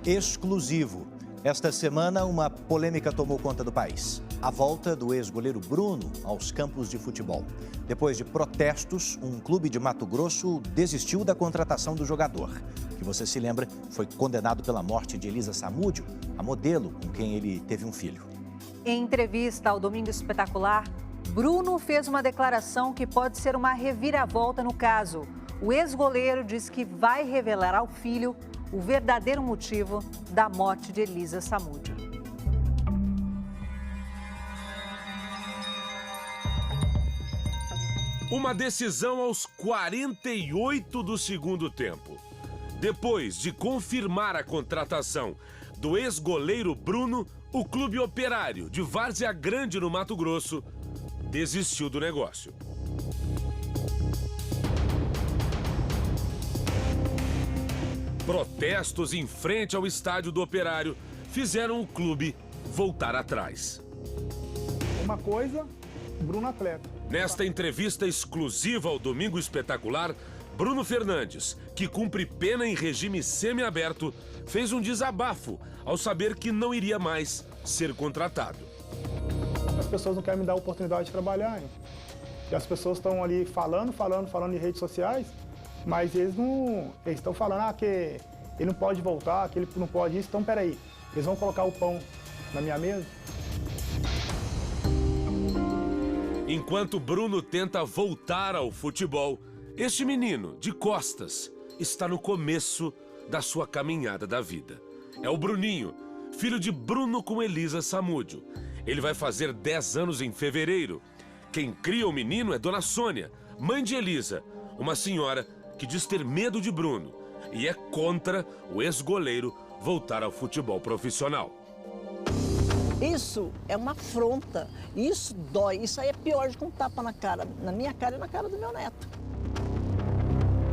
exclusivo. Esta semana, uma polêmica tomou conta do país. A volta do ex-goleiro Bruno aos campos de futebol. Depois de protestos, um clube de Mato Grosso desistiu da contratação do jogador, que você se lembra, foi condenado pela morte de Elisa Samúdio, a modelo com quem ele teve um filho. Em entrevista ao Domingo Espetacular, Bruno fez uma declaração que pode ser uma reviravolta no caso. O ex-goleiro diz que vai revelar ao filho o verdadeiro motivo da morte de Elisa Samúdio. Uma decisão aos 48 do segundo tempo. Depois de confirmar a contratação do ex-goleiro Bruno, o Clube Operário de Várzea Grande, no Mato Grosso, desistiu do negócio. Protestos em frente ao estádio do Operário fizeram o clube voltar atrás. Uma coisa, Bruno atleta. Nesta entrevista exclusiva ao Domingo Espetacular, Bruno Fernandes, que cumpre pena em regime semiaberto, fez um desabafo ao saber que não iria mais ser contratado. As pessoas não querem me dar a oportunidade de trabalhar, hein? E as pessoas estão ali falando em redes sociais, mas eles estão falando que ele não pode voltar, que ele não pode isso. Então, peraí, eles vão colocar o pão na minha mesa? Enquanto Bruno tenta voltar ao futebol, este menino, de costas, está no começo da sua caminhada da vida. É o Bruninho, filho de Bruno com Elisa Samúdio. Ele vai fazer 10 anos em fevereiro. Quem cria o menino é Dona Sônia, mãe de Elisa, uma senhora que diz ter medo de Bruno e é contra o ex-goleiro voltar ao futebol profissional. Isso é uma afronta, isso dói, isso aí é pior do que um tapa na cara, na minha cara e na cara do meu neto.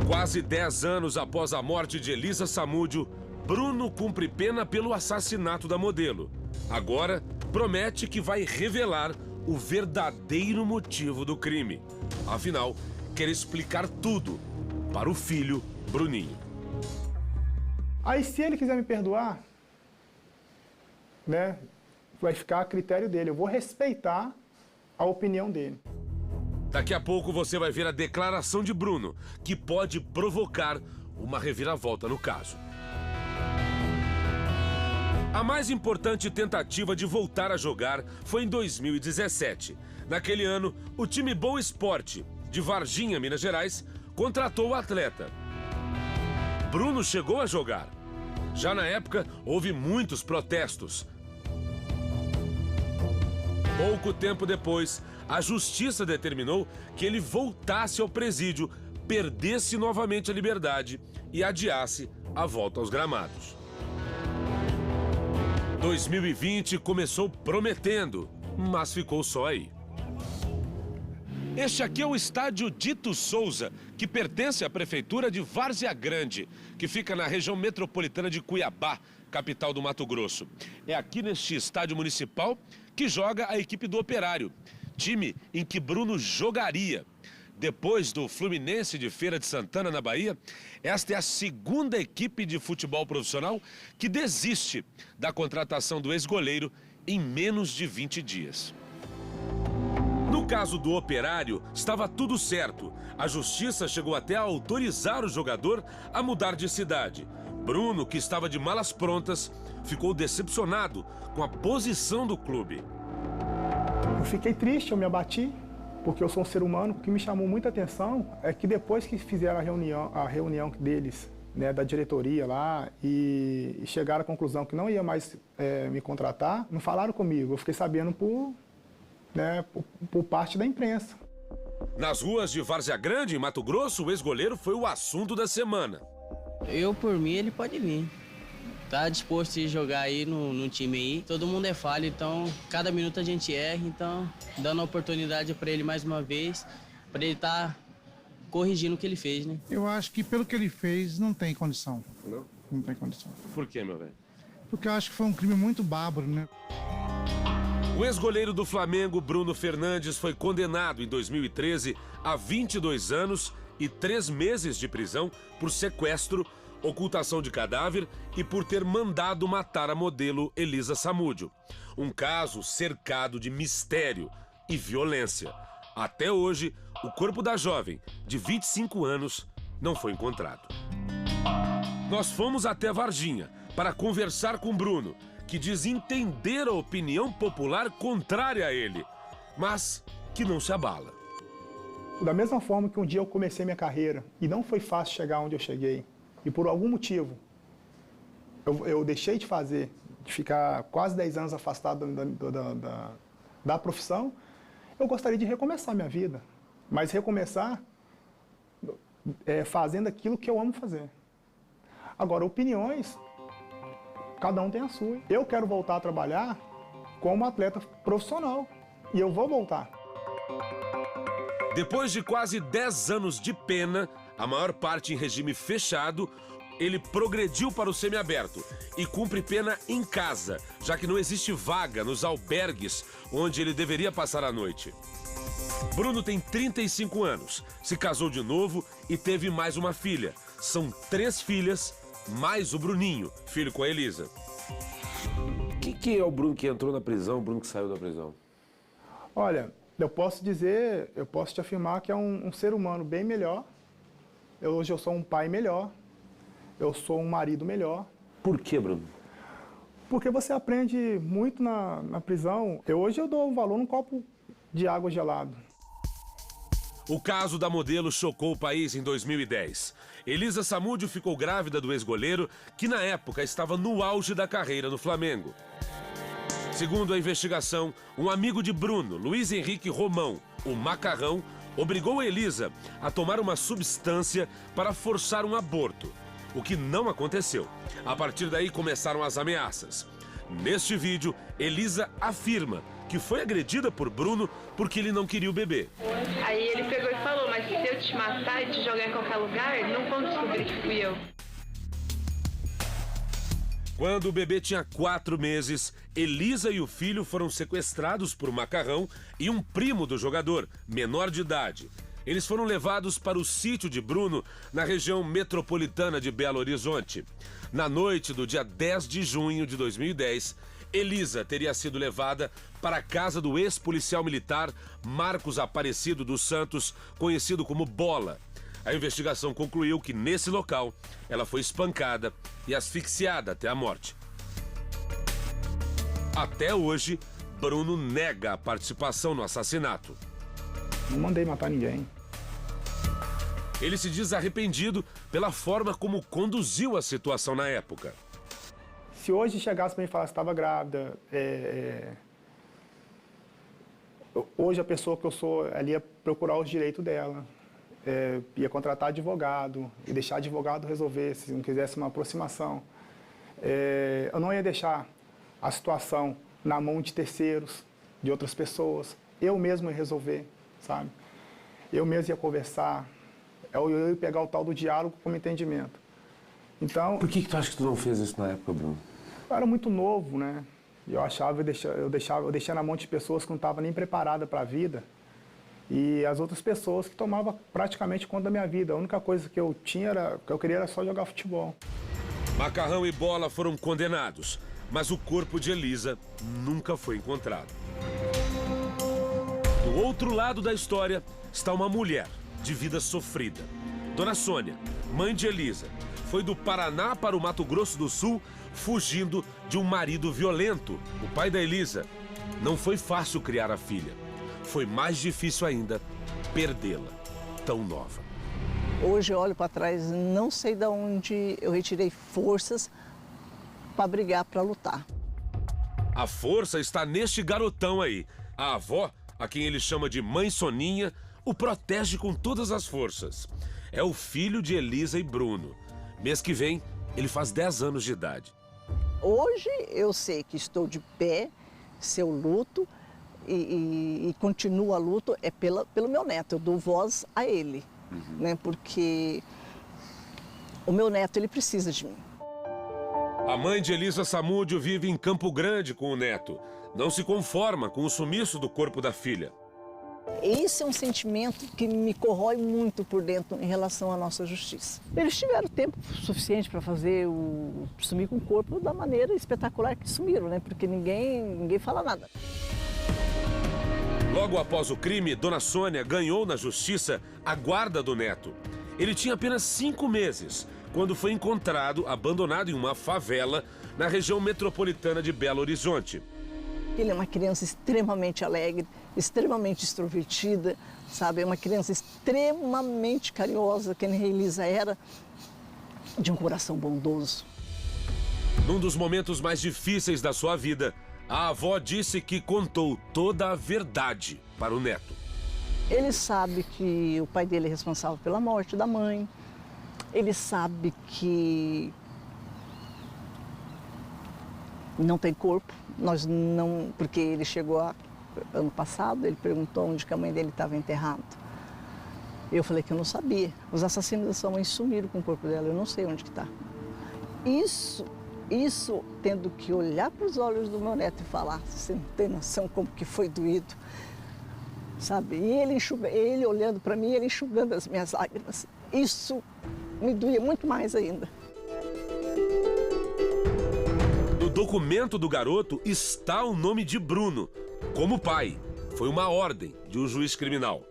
Quase 10 anos após a morte de Elisa Samúdio, Bruno cumpre pena pelo assassinato da modelo. Agora, promete que vai revelar o verdadeiro motivo do crime. Afinal, quer explicar tudo para o filho Bruninho. Aí, se ele quiser me perdoar, né, vai ficar a critério dele. Eu vou respeitar a opinião dele. Daqui a pouco você vai ver a declaração de Bruno, que pode provocar uma reviravolta no caso. A mais importante tentativa de voltar a jogar foi em 2017. Naquele ano, o time Boa Esporte, de Varginha, Minas Gerais, contratou o atleta. Bruno chegou a jogar. Já na época, houve muitos protestos. Pouco tempo depois, a justiça determinou que ele voltasse ao presídio, perdesse novamente a liberdade e adiasse a volta aos gramados. 2020 começou prometendo, mas ficou só aí. Este aqui é o estádio Dito Souza, que pertence à prefeitura de Várzea Grande, que fica na região metropolitana de Cuiabá, capital do Mato Grosso. É aqui neste estádio municipal que joga a equipe do Operário, time em que Bruno jogaria. Depois do Fluminense de Feira de Santana, na Bahia, esta é a segunda equipe de futebol profissional que desiste da contratação do ex-goleiro em menos de 20 dias. No caso do Operário, estava tudo certo. A justiça chegou até a autorizar o jogador a mudar de cidade. Bruno, que estava de malas prontas, ficou decepcionado com a posição do clube. Eu fiquei triste, eu me abati, porque eu sou um ser humano. O que me chamou muita atenção é que depois que fizeram a reunião deles, né, da diretoria lá, e chegaram à conclusão que não ia mais me contratar, não falaram comigo. Eu fiquei sabendo por parte da imprensa. Nas ruas de Várzea Grande, em Mato Grosso, o ex-goleiro foi o assunto da semana. Eu, por mim, ele pode vir. Tá disposto a jogar aí no time aí. Todo mundo é falho, então cada minuto a gente erra. Então, dando a oportunidade para ele mais uma vez, para ele estar corrigindo o que ele fez, né? Eu acho que pelo que ele fez, não tem condição. Não? Não tem condição. Por quê, meu velho? Porque eu acho que foi um crime muito bárbaro, né? O ex-goleiro do Flamengo, Bruno Fernandes, foi condenado em 2013 a 22 anos e 3 meses de prisão por sequestro, ocultação de cadáver e por ter mandado matar a modelo Elisa Samúdio. Um caso cercado de mistério e violência. Até hoje, o corpo da jovem, de 25 anos, não foi encontrado. Nós fomos até Varginha para conversar com Bruno, que diz entender a opinião popular contrária a ele, mas que não se abala. Da mesma forma que um dia eu comecei minha carreira e não foi fácil chegar onde eu cheguei, e por algum motivo eu deixei de fazer, de ficar quase 10 anos afastado da profissão, eu gostaria de recomeçar minha vida, mas recomeçar fazendo aquilo que eu amo fazer. Agora, opiniões, cada um tem a sua. Eu quero voltar a trabalhar como atleta profissional e eu vou voltar. Depois de quase 10 anos de pena, a maior parte em regime fechado, ele progrediu para o semiaberto e cumpre pena em casa, já que não existe vaga nos albergues onde ele deveria passar a noite. Bruno tem 35 anos, se casou de novo e teve mais uma filha. São 3 filhas, mais o Bruninho, filho com a Elisa. O que é o Bruno que entrou na prisão, o Bruno que saiu da prisão? Olha, eu posso te afirmar que é um ser humano bem melhor. Hoje eu sou um pai melhor, eu sou um marido melhor. Por que, Bruno? Porque você aprende muito na prisão. Hoje eu dou valor num copo de água gelado. O caso da modelo chocou o país em 2010. Elisa Samúdio ficou grávida do ex-goleiro, que na época estava no auge da carreira no Flamengo. Segundo a investigação, um amigo de Bruno, Luiz Henrique Romão, o Macarrão, obrigou a Elisa a tomar uma substância para forçar um aborto, o que não aconteceu. A partir daí começaram as ameaças. Neste vídeo, Elisa afirma que foi agredida por Bruno porque ele não queria o bebê. Aí ele pegou e falou, mas se eu te matar e te jogar em qualquer lugar, não vão descobrir que fui eu. Quando o bebê tinha 4 meses, Elisa e o filho foram sequestrados por Macarrão e um primo do jogador, menor de idade. Eles foram levados para o sítio de Bruno, na região metropolitana de Belo Horizonte. Na noite do dia 10 de junho de 2010, Elisa teria sido levada para a casa do ex-policial militar Marcos Aparecido dos Santos, conhecido como Bola. A investigação concluiu que, nesse local, ela foi espancada e asfixiada até a morte. Até hoje, Bruno nega a participação no assassinato. Não mandei matar ninguém. Ele se diz arrependido pela forma como conduziu a situação na época. Se hoje chegasse para mim e falasse que estava grávida, hoje a pessoa que eu sou, ela ia procurar os direitos dela. Ia contratar advogado e deixar advogado resolver, se não quisesse uma aproximação. Eu não ia deixar a situação na mão de terceiros, de outras pessoas. Eu mesmo ia resolver, sabe? Eu mesmo ia conversar. Eu ia pegar o tal do diálogo como entendimento. Então, Por que tu acha que tu não fez isso na época, Bruno? eu era muito novo, né? Eu achava, eu deixava na mão de pessoas que não estavam nem preparadas para a vida. E as outras pessoas que tomavam praticamente conta da minha vida. A única coisa que eu tinha, que eu queria era só jogar futebol. Macarrão e Bola foram condenados, mas o corpo de Elisa nunca foi encontrado. Do outro lado da história está uma mulher de vida sofrida. Dona Sônia, mãe de Elisa, foi do Paraná para o Mato Grosso do Sul fugindo de um marido violento, o pai da Elisa. Não foi fácil criar a filha. Foi mais difícil ainda perdê-la, tão nova. Hoje eu olho para trás, não sei de onde eu retirei forças para brigar, para lutar. A força está neste garotão aí. A avó, a quem ele chama de Mãe Soninha, o protege com todas as forças. É o filho de Elisa e Bruno. Mês que vem, ele faz 10 anos de idade. Hoje eu sei que estou de pé, se eu luto e continuo a luta, é pelo meu neto. Eu dou voz a ele, né? Porque o meu neto, ele precisa de mim. A mãe de Elisa Samúdio vive em Campo Grande com o neto. Não se conforma com o sumiço do corpo da filha. Esse é um sentimento que me corrói muito por dentro em relação à nossa justiça. Eles tiveram tempo suficiente para sumir com o corpo da maneira espetacular que sumiram, né? Porque ninguém fala nada. Logo após o crime, Dona Sônia ganhou na justiça a guarda do neto. Ele tinha apenas 5 meses, quando foi encontrado abandonado em uma favela na região metropolitana de Belo Horizonte. Ele é uma criança extremamente alegre, extremamente extrovertida, sabe? É uma criança extremamente carinhosa, que nem a Elisa era, de um coração bondoso. Num dos momentos mais difíceis da sua vida, a avó disse que contou toda a verdade para o neto. Ele sabe que o pai dele é responsável pela morte da mãe. Ele sabe que não tem corpo. Nós não, porque ele chegou ano passado, ele perguntou onde que a mãe dele estava enterrada. Eu falei que eu não sabia. Os assassinos da sua mãe sumiram com o corpo dela, eu não sei onde que está. Isso tendo que olhar para os olhos do meu neto e falar, você não tem noção como que foi doído, sabe? E ele olhando para mim, ele enxugando as minhas lágrimas. Isso me doía muito mais ainda. No documento do garoto está o nome de Bruno, como pai. Foi uma ordem de um juiz criminal.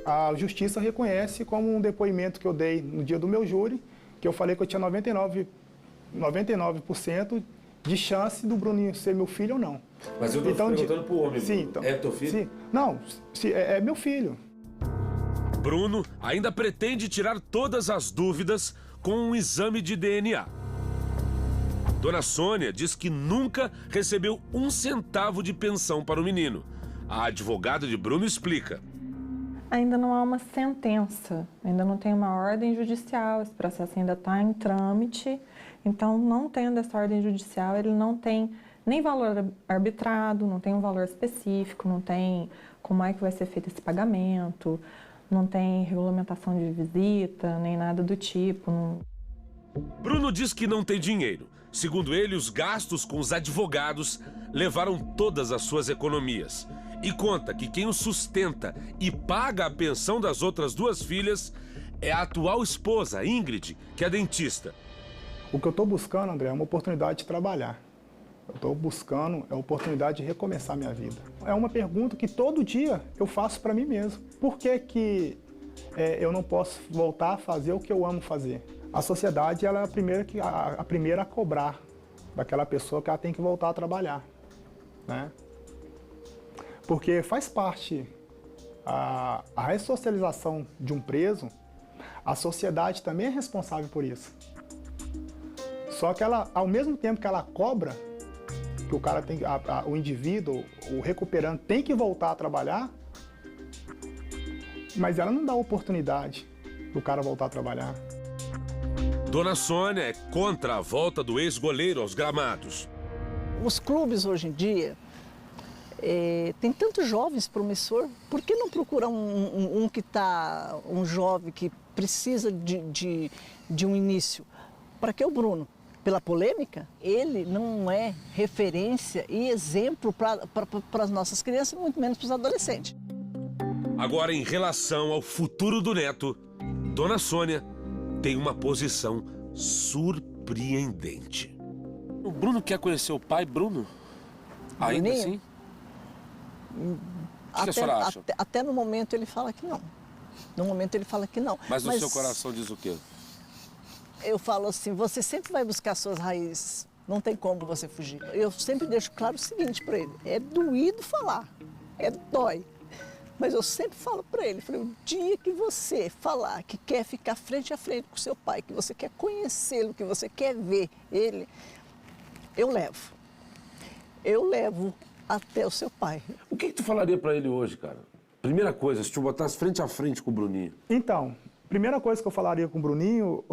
A justiça reconhece como um depoimento que eu dei no dia do meu júri, que eu falei que eu tinha 99% de chance do Bruninho ser meu filho ou não. Mas eu estou perguntando pro homem, sim, então, é teu filho? Sim, não, é meu filho. Bruno ainda pretende tirar todas as dúvidas com um exame de DNA. Dona Sônia diz que nunca recebeu 1 centavo de pensão para o menino. A advogada de Bruno explica. Ainda não há uma sentença, ainda não tem uma ordem judicial, esse processo ainda está em trâmite. Então, não tendo essa ordem judicial, ele não tem nem valor arbitrado, não tem um valor específico, não tem como é que vai ser feito esse pagamento, não tem regulamentação de visita, nem nada do tipo. Bruno diz que não tem dinheiro. Segundo ele, os gastos com os advogados levaram todas as suas economias. E conta que quem o sustenta e paga a pensão das outras 2 filhas é a atual esposa, Ingrid, que é dentista. O que eu estou buscando, André, é uma oportunidade de trabalhar. Eu estou buscando a oportunidade de recomeçar minha vida. É uma pergunta que todo dia eu faço para mim mesmo. Por que eu não posso voltar a fazer o que eu amo fazer? A sociedade ela é a primeira a cobrar daquela pessoa que ela tem que voltar a trabalhar, né? Porque faz parte a ressocialização de um preso, a sociedade também é responsável por isso. Só que ela, ao mesmo tempo que ela cobra, que o cara tem, o indivíduo, o recuperante tem que voltar a trabalhar, mas ela não dá oportunidade do cara voltar a trabalhar. Dona Sônia é contra a volta do ex-goleiro aos gramados. Os clubes hoje em dia tem tantos jovens promissores, por que não procurar um jovem que precisa de um início? Para que o Bruno? Pela polêmica, ele não é referência e exemplo para as nossas crianças, muito menos para os adolescentes. Agora, em relação ao futuro do neto, Dona Sônia tem uma posição surpreendente. O Bruno quer conhecer o pai, Bruno? Ainda assim? O que a senhora acha? Até no momento ele fala que não. No momento ele fala que não. Mas o seu coração diz o quê? Eu falo assim, você sempre vai buscar suas raízes. Não tem como você fugir. Eu sempre deixo claro o seguinte para ele. É doído falar. Dói. Mas eu sempre falo para ele, falei, o dia que você falar que quer ficar frente a frente com seu pai, que você quer conhecê-lo, que você quer ver ele, eu levo. Eu levo até o seu pai. O que tu falaria para ele hoje, cara? Primeira coisa, se tu botasse frente a frente com o Bruninho. Então, primeira coisa que eu falaria com o Bruninho,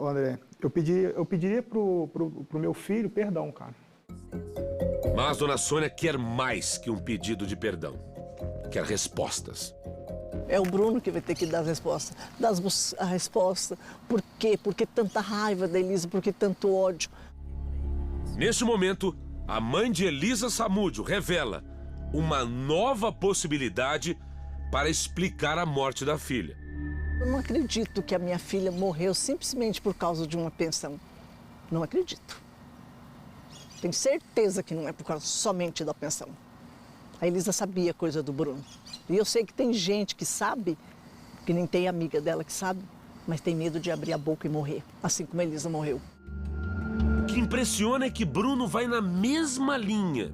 André, eu pediria pro meu filho perdão, cara. Mas Dona Sônia quer mais que um pedido de perdão. Quer respostas. É o Bruno que vai ter que dar as respostas. Dar a resposta. Por quê? Por que tanta raiva da Elisa? Por que tanto ódio? Neste momento, a mãe de Elisa Samúdio revela uma nova possibilidade para explicar a morte da filha. Eu não acredito que a minha filha morreu simplesmente por causa de uma pensão. Não acredito. Tenho certeza que não é por causa somente da pensão. A Elisa sabia coisa do Bruno. E eu sei que tem gente que sabe, que nem tem amiga dela que sabe, mas tem medo de abrir a boca e morrer, assim como a Elisa morreu. O que impressiona é que Bruno vai na mesma linha,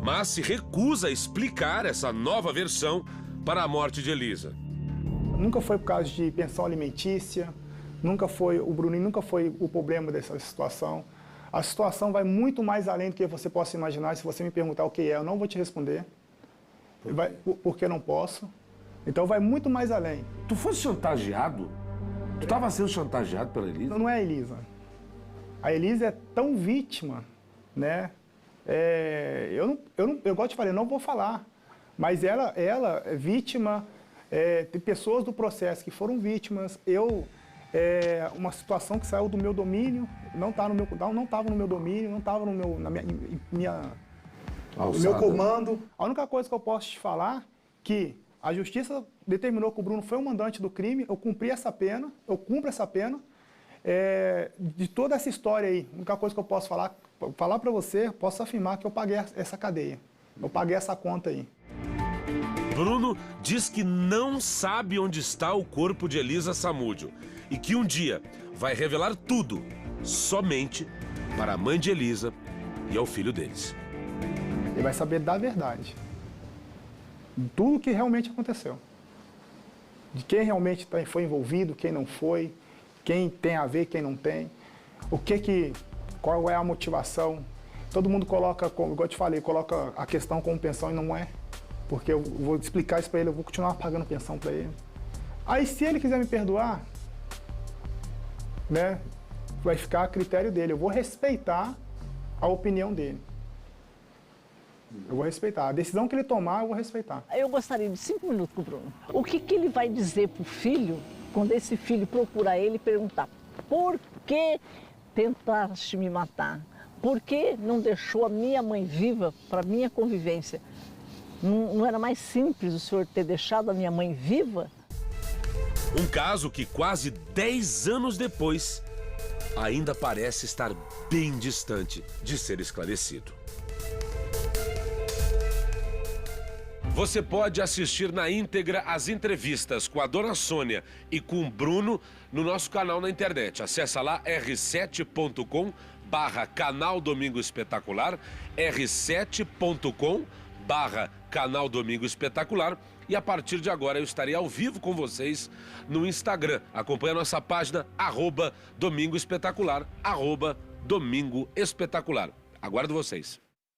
mas se recusa a explicar essa nova versão para a morte de Elisa. Nunca foi por causa de pensão alimentícia, o Bruninho nunca foi o problema dessa situação. A situação vai muito mais além do que você possa imaginar. Se você me perguntar o que é, eu não vou te responder, porque não posso. Então vai muito mais além. Tu fosse chantageado? Tu estava sendo chantageado pela Elisa? Não é a Elisa. A Elisa é tão vítima, né? Eu gosto de falar, eu não vou falar, mas ela é vítima, tem pessoas do processo que foram vítimas. Uma situação que saiu do meu domínio, não estava no meu domínio, não estava no meu comando. A única coisa que eu posso te falar é que a justiça determinou que o Bruno foi o mandante do crime, eu cumpro essa pena. De toda essa história aí, a única coisa que eu posso falar para você, posso afirmar que eu paguei essa cadeia, eu paguei essa conta aí. Bruno diz que não sabe onde está o corpo de Elisa Samúdio e que um dia vai revelar tudo, somente para a mãe de Elisa e ao filho deles. Ele vai saber da verdade, de tudo o que realmente aconteceu, de quem realmente foi envolvido, quem não foi, quem tem a ver, quem não tem, qual é a motivação. Todo mundo coloca, igual eu te falei, coloca a questão como pensão e não é. Porque eu vou explicar isso para ele, eu vou continuar pagando pensão para ele. Aí se ele quiser me perdoar, né, vai ficar a critério dele. Eu vou respeitar a opinião dele. Eu vou respeitar. A decisão que ele tomar, eu vou respeitar. Eu gostaria de 5 minutos com o Bruno. O que ele vai dizer pro filho quando esse filho procurar ele e perguntar: por que tentaste me matar? Por que não deixou a minha mãe viva para minha convivência? Não era mais simples o senhor ter deixado a minha mãe viva? Um caso que quase 10 anos depois ainda parece estar bem distante de ser esclarecido. Você pode assistir na íntegra as entrevistas com a dona Sônia e com o Bruno no nosso canal na internet. Acesse lá r7.com/canal Domingo Espetacular, r7.com/canal Domingo Espetacular. E a partir de agora eu estarei ao vivo com vocês no Instagram. Acompanhe a nossa página, @Domingo Espetacular, @Domingo Espetacular. Aguardo vocês.